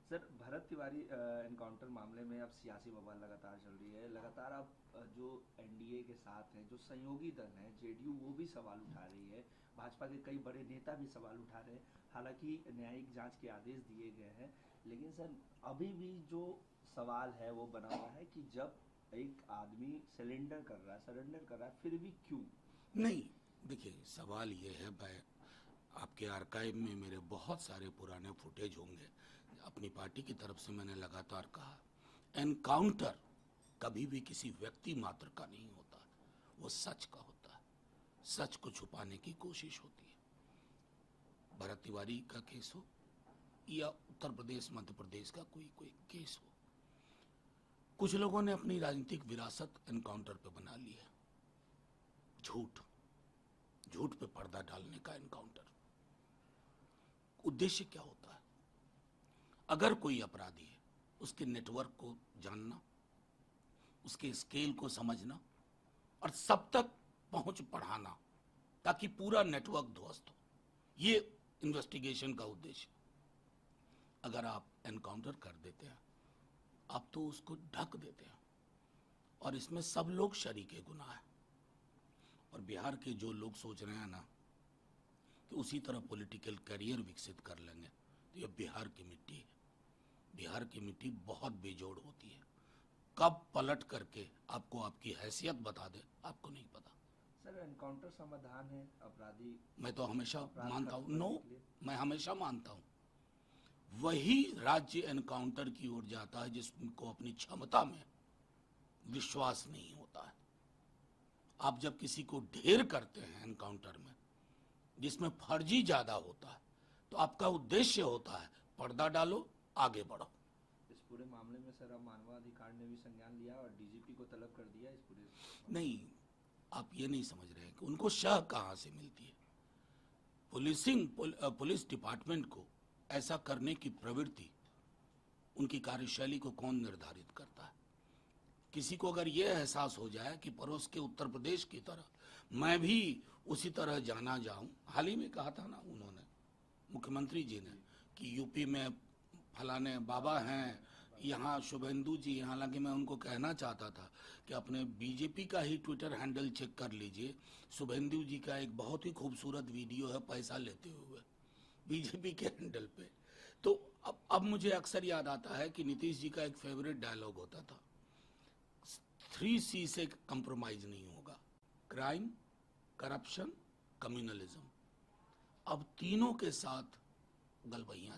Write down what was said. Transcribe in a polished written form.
Sir, Bharat Tiwari encounter मामले में अब सियासी बवाल लगातार चल रही है। लगातार अब जो एनडीए के साथ हैं, जो सहयोगी दल हैं, जेडीयू, वो भी सवाल उठा रही है। भाजपा के कई बड़े नेता भी सवाल उठा रहे हैं। हालांकि न्यायिक जांच के आदेश दिए गए हैं, लेकिन सर अभी भी जो सवाल है वो बना हुआ है कि जब एक आदमी सरेंडर कर रहा है, फिर भी क्यों? नहीं, देखिए सवाल ये है, मैं आपके आर्काइव में मेरे बहुत सारे पुराने फुटेज होंगे। अपनी पार्टी की तरफ से मैंने लगातार कहा, एनकाउंटर कभी भी किसी व्यक्ति मात्र का नहीं होता, वो सच का होता है। सच को छुपाने की कोशिश होती है। भरत तिवारी का केस हो या उत्तर प्रदेश मध्य प्रदेश का कोई केस हो, कुछ लोगों ने अपनी राजनीतिक विरासत एनकाउंटर पे बना ली है। झूठ झूठ पे पर्दा डालने का एनकाउंटर। उद्देश्य क्या होता है? अगर कोई अपराधी है, उसके नेटवर्क को जानना, उसके स्केल को समझना और सब तक पहुंच बढ़ाना, ताकि पूरा नेटवर्क ध्वस्त हो। ये इन्वेस्टिगेशन का उद्देश्य। अगर आप एनकाउंटर कर देते हैं, आप तो उसको ढक देते हैं, और इसमें सब लोग शरीके गुनाह है। और बिहार के जो लोग सोच रहे हैं ना कि उसी तरह पॉलिटिकल करियर विकसित कर लेंगे, तो ये बिहार की मिट्टी है। बिहार की मिट्टी बहुत बेजोड़ होती है। कब पलट करके आपको आपकी हैसियत बता दे, आपको नहीं पता। सर, एनकाउंटर समाधान है अपराधी मैं तो हमेशा अपराध मानता खत्म हूं, नो, करने के लिए? मैं हमेशा मानता हूं वही राज्य एनकाउंटर की ओर जाता है जिसको अपनी क्षमता में विश्वास नहीं होता है। आप जब किसी को ढेर करते हैं एनकाउंटर में, जिसमें फर्जी ज्यादा होता है, तो आपका उद्देश्य होता है पर्दा डालो, आगे बढ़ो। इस पूरे मामले में सर अब मानवाधिकार ने भी संज्ञान लिया और डीजीपी को तलब कर दिया इस पूरे नहीं, आप ये नहीं समझ रहे हैं कि उनको शह कहां से मिलती है। पुलिस डिपार्टमेंट को ऐसा करने की प्रवृत्ति, उनकी कार्यशैली को कौन निर्धारित करता है? किसी को अगर यह एहसास हो जाए कि पड़ोस के उत्तर प्रदेश की तरह मैं भी उसी तरह जाना जाऊं, हाल ही में कहा था ना उन्होंने, मुख्यमंत्री जी ने, कि यूपी में फलाने बाबा हैं, यहाँ शुभेंदु जी, हालांकि मैं उनको कहना चाहता था कि अपने बीजेपी का ही ट्विटर हैंडल चेक कर लीजिए। शुभेंदु जी का एक बहुत ही खूबसूरत वीडियो है पैसा लेते हुए बीजेपी के हैंडल पे। तो अब मुझे अक्सर याद आता है कि नीतीश जी का एक फेवरेट डायलॉग होता था, 3C से कंप्रोमाइज नहीं होगा, क्राइम, करप्शन, कम्युनलिज्म। अब तीनों के साथ गलबैयां